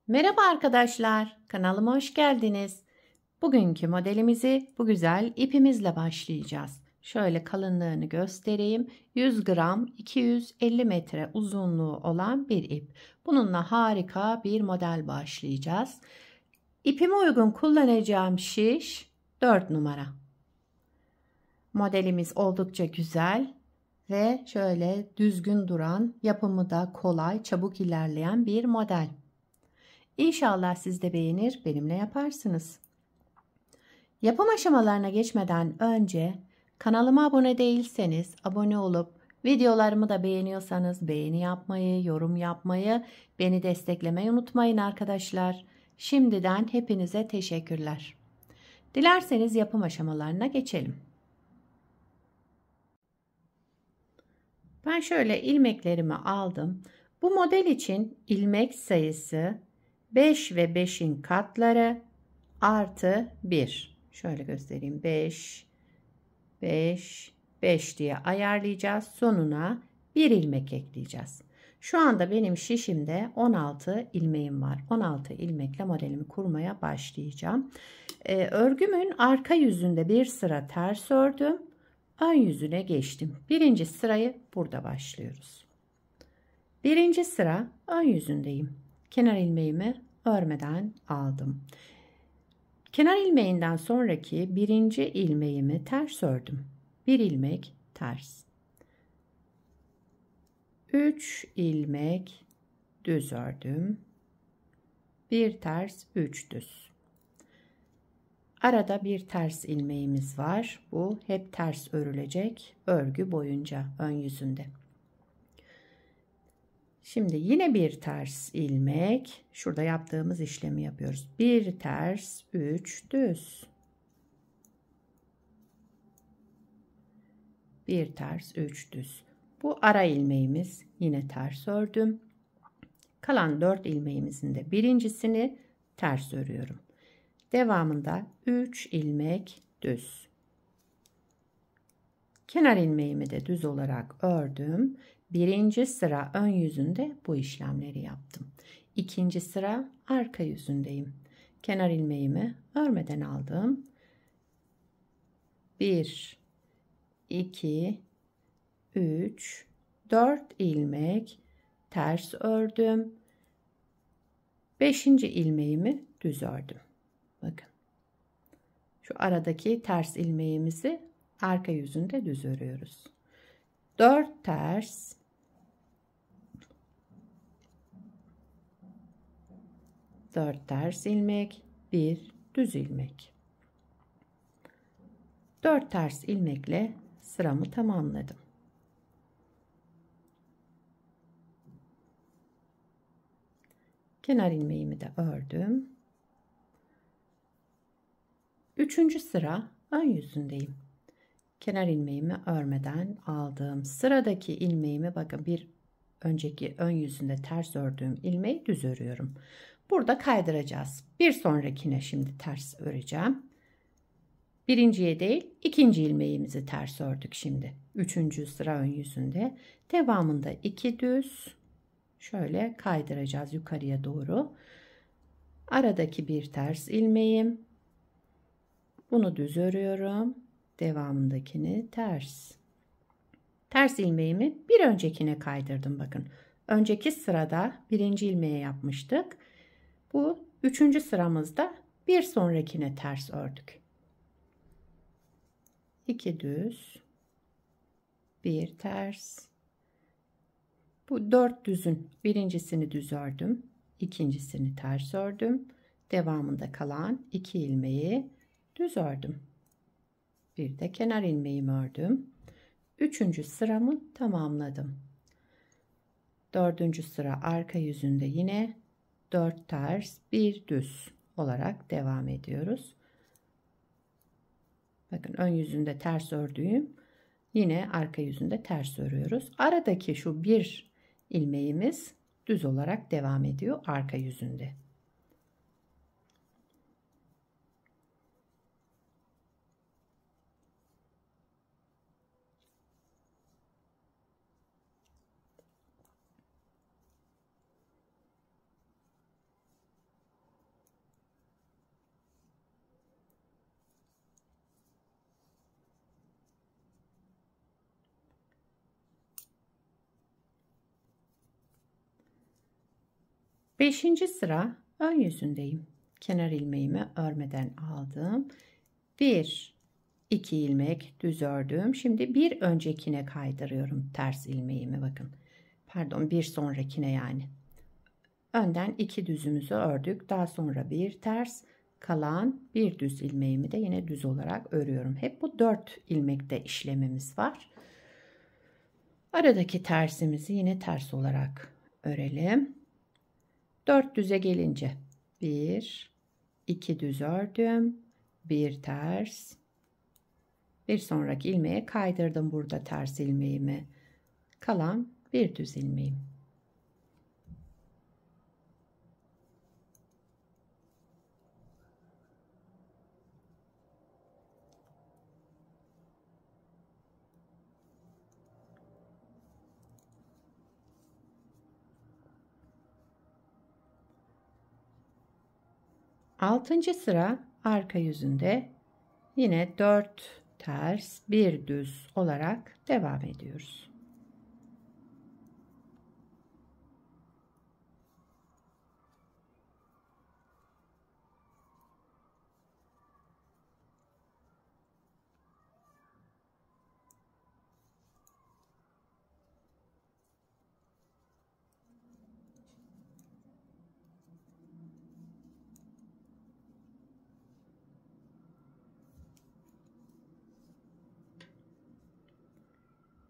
Merhaba arkadaşlar, kanalıma hoş geldiniz. Bugünkü modelimizi bu güzel ipimizle başlayacağız. Şöyle kalınlığını göstereyim. 100 gram 250 metre uzunluğu olan bir ip. Bununla harika bir model başlayacağız. İpime uygun kullanacağım şiş 4 numara. Modelimiz oldukça güzel ve şöyle düzgün duran, yapımı da kolay, çabuk ilerleyen bir model. İnşallah siz de beğenir, benimle yaparsınız. Yapım aşamalarına geçmeden önce kanalıma abone değilseniz abone olup videolarımı da beğeniyorsanız beğeni yapmayı, yorum yapmayı, beni desteklemeyi unutmayın arkadaşlar. Şimdiden hepinize teşekkürler. Dilerseniz yapım aşamalarına geçelim. Ben şöyle ilmeklerimi aldım. Bu model için ilmek sayısı 5 ve 5'in katları artı 1. Şöyle göstereyim. 5, 5, 5 diye ayarlayacağız. Sonuna 1 ilmek ekleyeceğiz. Şu anda benim şişimde 16 ilmeğim var. 16 ilmekle modelimi kurmaya başlayacağım. Örgümün arka yüzünde bir sıra ters ördüm. Ön yüzüne geçtim. Birinci sırayı burada başlıyoruz. Birinci sıra ön yüzündeyim. Kenar ilmeğimi örmeden aldım. Kenar ilmeğinden sonraki birinci ilmeğimi ters ördüm. Bir ilmek ters. 3 ilmek düz ördüm. Bir ters, 3 düz. Arada bir ters ilmeğimiz var. Bu hep ters örülecek örgü boyunca ön yüzünde. Şimdi yine bir ters ilmek. Şurada yaptığımız işlemi yapıyoruz. Bir ters, 3 düz. Bir ters, 3 düz. Bu ara ilmeğimiz, yine ters ördüm. Kalan 4 ilmeğimizin de birincisini ters örüyorum. Devamında 3 ilmek düz. Kenar ilmeğimi de düz olarak ördüm. Birinci sıra ön yüzünde bu işlemleri yaptım. İkinci sıra arka yüzündeyim. Kenar ilmeğimi örmeden aldım. 1, 2, 3, 4 ilmek ters ördüm. 5. ilmeğimi düz ördüm. Bakın. Şu aradaki ters ilmeğimizi arka yüzünde düz örüyoruz. 4 ters, 4 ters ilmek, 1 düz ilmek. 4 ters ilmekle sıramı tamamladım. Kenar ilmeğimi de ördüm. 3. sıra ön yüzündeyim. Kenar ilmeğimi örmeden aldım. Sıradaki ilmeğimi bakın bir önceki ön yüzünde ters ördüğüm ilmeği düz örüyorum. Burada kaydıracağız. Bir sonrakine şimdi ters öreceğim. Birinciye değil, ikinci ilmeğimizi ters ördük şimdi. 3. sıra ön yüzünde. Devamında 2 düz. Şöyle kaydıracağız yukarıya doğru. Aradaki bir ters ilmeğim. Bunu düz örüyorum. Devamındakini ters. Ters ilmeğimi bir öncekine kaydırdım bakın. Önceki sırada birinci ilmeğe yapmıştık. Bu 3. sıramızda bir sonrakine ters ördük. 2 düz, bir ters. Bu 4 düzün birincisini düz ördüm, ikincisini ters ördüm. Devamında kalan 2 ilmeği düz ördüm. Bir de kenar ilmeğimi ördüm. 3. sıramı tamamladım. 4. sıra arka yüzünde yine 4 ters, 1 düz olarak devam ediyoruz. Bakın ön yüzünde ters ördüğüm, yine arka yüzünde ters örüyoruz. Aradaki şu bir ilmeğimiz düz olarak devam ediyor arka yüzünde. Beşinci sıra ön yüzündeyim. Kenar ilmeğimi örmeden aldım. 1 2 ilmek düz ördüm. Şimdi bir öncekine kaydırıyorum ters ilmeğimi, bakın. Pardon, bir sonrakine yani. Önden 2 düzümüzü ördük. Daha sonra bir ters, kalan bir düz ilmeğimi de yine düz olarak örüyorum. Hep bu 4 ilmekte işlemimiz var. Aradaki tersimizi yine ters olarak örelim. 4 düze gelince 1 2 düz ördüm. Bir ters, bir sonraki ilmeğe kaydırdım burada ters ilmeğimi. Kalan bir düz ilmeğim. Altıncı sıra arka yüzünde yine 4 ters, bir düz olarak devam ediyoruz.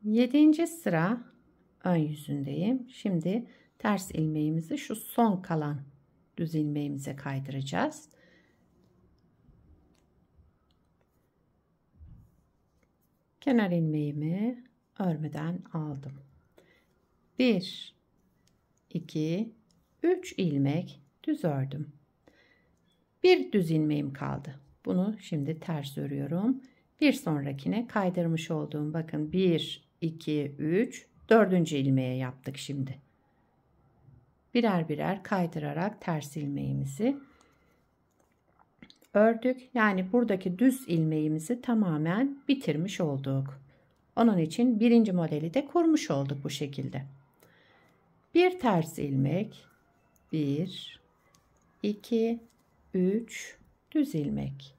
Yedinci sıra ön yüzündeyim. Şimdi ters ilmeğimizi şu son kalan düz ilmeğimize kaydıracağız. Kenar ilmeğimi örmeden aldım. 1 2 3 ilmek düz ördüm. Bir düz ilmeğim kaldı. Bunu şimdi ters örüyorum. Bir sonrakine kaydırmış olduğum, bakın, 1 2 3 dördüncü ilmeğe yaptık şimdi. Birer birer kaydırarak ters ilmeğimizi ördük. Yani buradaki düz ilmeğimizi tamamen bitirmiş olduk. Onun için birinci modeli de kurmuş olduk bu şekilde. Bir ters ilmek, 1 2 3 düz ilmek.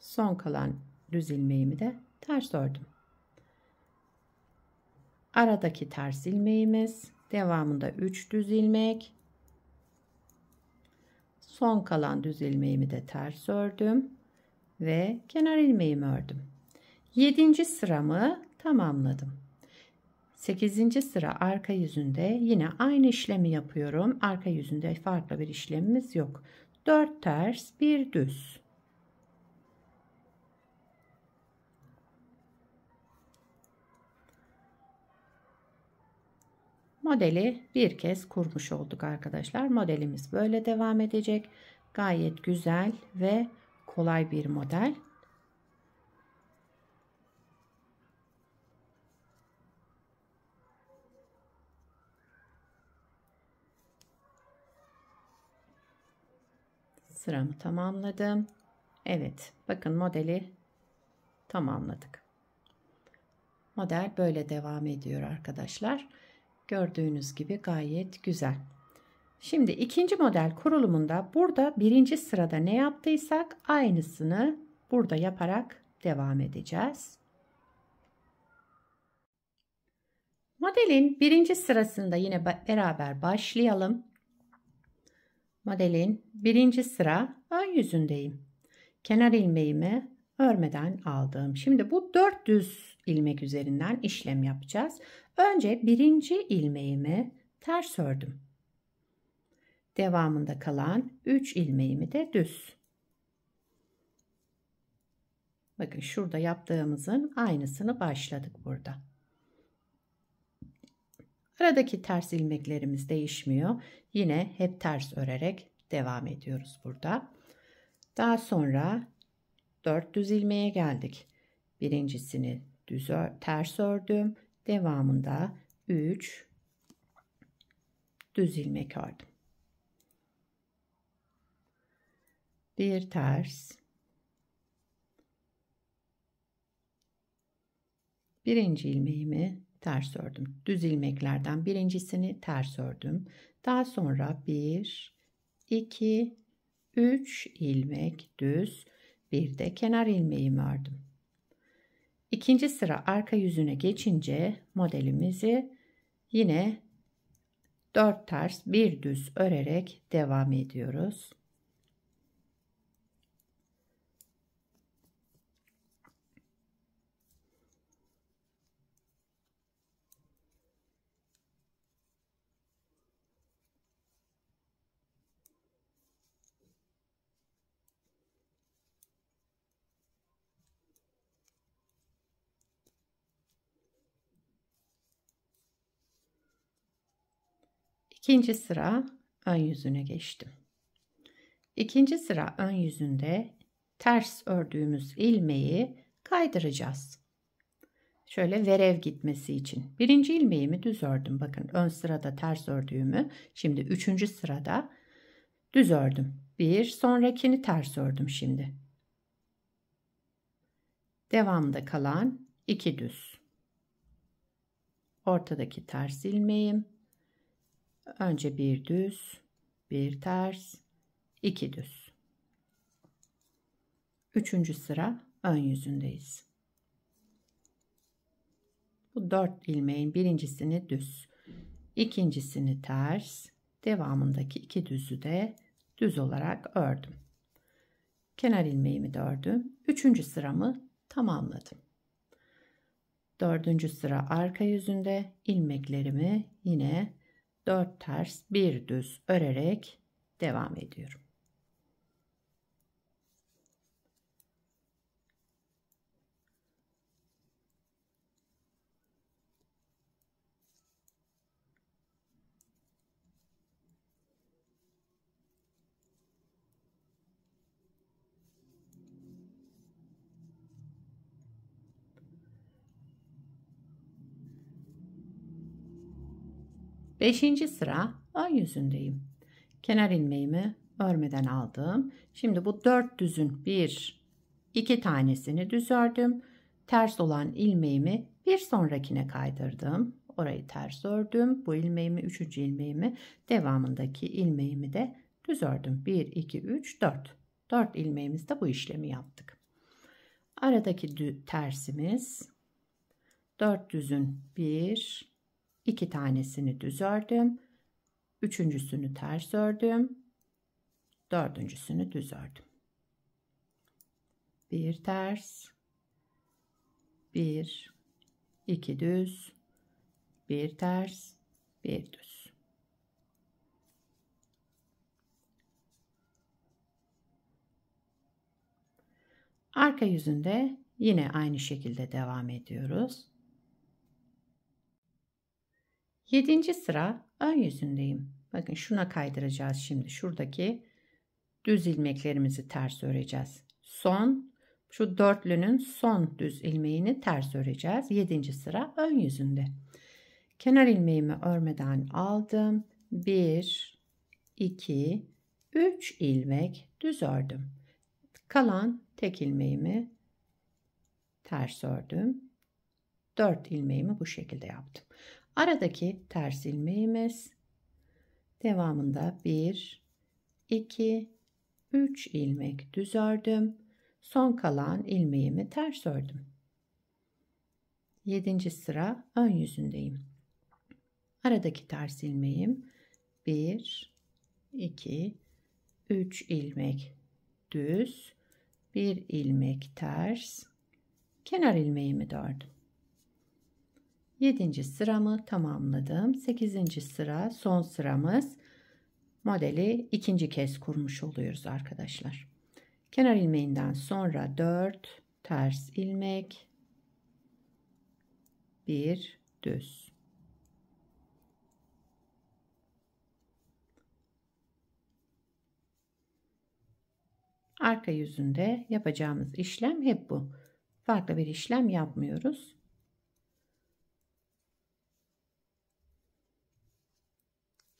Son kalan düz ilmeğimi de ters ördüm. Aradaki ters ilmeğimiz, devamında 3 düz ilmek. Son kalan düz ilmeğimi de ters ördüm ve kenar ilmeğimi ördüm. 7. sıramı tamamladım. 8. sıra arka yüzünde yine aynı işlemi yapıyorum. Arka yüzünde farklı bir işlemimiz yok. 4 ters, bir düz. Modeli bir kez kurmuş olduk arkadaşlar. Modelimiz böyle devam edecek. Gayet güzel ve kolay bir model. Sıramı tamamladım. Evet, bakın modeli tamamladık. Model böyle devam ediyor arkadaşlar. Gördüğünüz gibi gayet güzel. Şimdi ikinci model kurulumunda burada birinci sırada ne yaptıysak aynısını burada yaparak devam edeceğiz. Modelin birinci sırasında yine beraber başlayalım. Modelin birinci sıra ön yüzündeyim. Kenar ilmeğimi örmeden aldım. Şimdi bu 4 düz ilmek üzerinden işlem yapacağız. Önce birinci ilmeğimi ters ördüm. Devamında kalan 3 ilmeğimi de düz. Bakın şurada yaptığımızın aynısını başladık burada. Aradaki ters ilmeklerimiz değişmiyor. Yine hep ters örerek devam ediyoruz burada. Daha sonra 4 düz ilmeğe geldik. Birincisini ters ördüm. Devamında 3 düz ilmek ördüm. Bir ters, birinci ilmeğimi ters ördüm. Düz ilmeklerden birincisini ters ördüm. Daha sonra 1, 2, 3 ilmek düz, bir de kenar ilmeğimi ördüm. İkinci sıra arka yüzüne geçince modelimizi yine 4 ters bir düz örerek devam ediyoruz. İkinci sıra ön yüzüne geçtim. İkinci sıra ön yüzünde ters ördüğümüz ilmeği kaydıracağız. Şöyle verev gitmesi için. Birinci ilmeğimi düz ördüm. Bakın ön sırada ters ördüğümü şimdi üçüncü sırada düz ördüm. Bir sonrakini ters ördüm şimdi. Devamında kalan 2 düz. Ortadaki ters ilmeğim. Önce bir düz, bir ters, 2 düz. Üçüncü sıra ön yüzündeyiz. Bu 4 ilmeğin birincisini düz, ikincisini ters, devamındaki 2 düzü de düz olarak ördüm. Kenar ilmeğimi de ördüm. Üçüncü sıramı tamamladım. Dördüncü sıra arka yüzünde ilmeklerimi yine 4 ters bir düz örerek devam ediyorum. Beşinci sıra ön yüzündeyim. Kenar ilmeğimi örmeden aldım. Şimdi bu 4 düzün 1, 2 tanesini düz ördüm. Ters olan ilmeğimi bir sonrakine kaydırdım. Orayı ters ördüm. Bu ilmeğimi, üçüncü ilmeğimi, devamındaki ilmeğimi de düz ördüm. 1, 2, 3, 4. 4 ilmeğimizde bu işlemi yaptık. Aradaki tersimiz 4 düzün 1, 2 tanesini düz ördüm. Üçüncüsünü ters ördüm. Dördüncüsünü düz ördüm. Bir ters, bir, iki düz, bir ters, bir düz. Arka yüzünde yine aynı şekilde devam ediyoruz. 7. sıra ön yüzündeyim. Bakın şuna kaydıracağız şimdi. Şuradaki düz ilmeklerimizi ters öreceğiz. Şu dörtlünün son düz ilmeğini ters öreceğiz. 7. sıra ön yüzünde. Kenar ilmeğimi örmeden aldım. 1, 2, 3 ilmek düz ördüm. Kalan tek ilmeğimi ters ördüm. 4 ilmeğimi bu şekilde yaptım. Aradaki ters ilmeğimiz devamında 1, 2, 3 ilmek düz ördüm. Son kalan ilmeğimi ters ördüm. 7. sıra ön yüzündeyim. Aradaki ters ilmeğim 1, 2, 3 ilmek düz, 1 ilmek ters, kenar ilmeğimi de ördüm. 7. sıramı tamamladım. 8. sıra son sıramız. Modeli ikinci kez kurmuş oluyoruz arkadaşlar. Kenar ilmeğinden sonra 4 ters ilmek, 1 düz. Arka yüzünde yapacağımız işlem hep bu. Farklı bir işlem yapmıyoruz.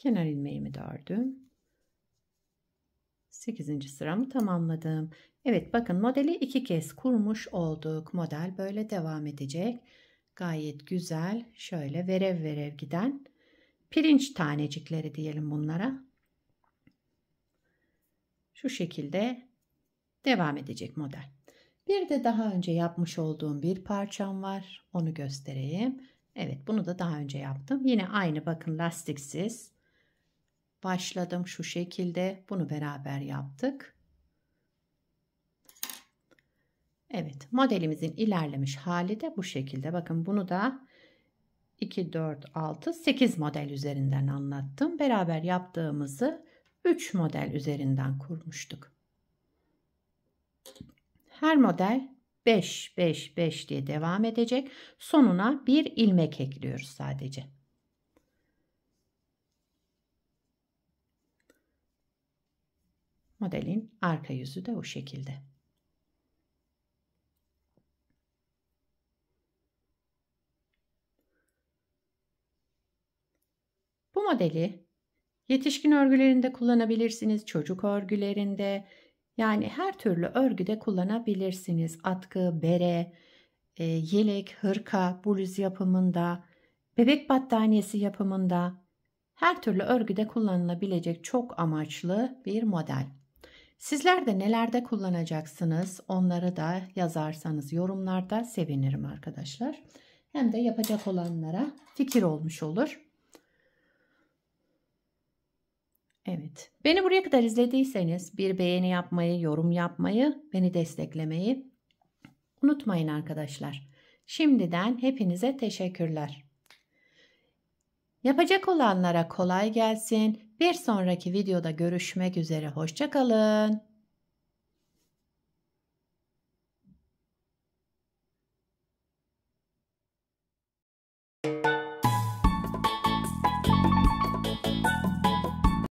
Kenar ilmeğimi de ördüm. 8. sıramı tamamladım. Evet bakın modeli 2 kez kurmuş olduk. Model böyle devam edecek. Gayet güzel. Şöyle verev verev giden pirinç tanecikleri diyelim bunlara. Şu şekilde devam edecek model. Bir de daha önce yapmış olduğum bir parçam var. Onu göstereyim. Evet, bunu da daha önce yaptım. Yine aynı, bakın, lastiksiz başladım şu şekilde. Bunu beraber yaptık. Evet, modelimizin ilerlemiş hali de bu şekilde. Bakın, bunu da 2, 4, 6, 8 model üzerinden anlattım. Beraber yaptığımızı 3 model üzerinden kurmuştuk. Her model 5, 5, 5 diye devam edecek. Sonuna bir ilmek ekliyoruz sadece. Modelin arka yüzü de o şekilde. Bu modeli yetişkin örgülerinde kullanabilirsiniz, çocuk örgülerinde, yani her türlü örgüde kullanabilirsiniz. Atkı, bere, yelek, hırka, bluz yapımında, bebek battaniyesi yapımında, her türlü örgüde kullanılabilecek çok amaçlı bir model. Sizler de nelerde kullanacaksınız, onları da yazarsanız yorumlarda sevinirim arkadaşlar. Hem de yapacak olanlara fikir olmuş olur. Evet, beni buraya kadar izlediyseniz bir beğeni yapmayı, yorum yapmayı, beni desteklemeyi unutmayın arkadaşlar. Şimdiden hepinize teşekkürler. Yapacak olanlara kolay gelsin. Bir sonraki videoda görüşmek üzere. Hoşça kalın.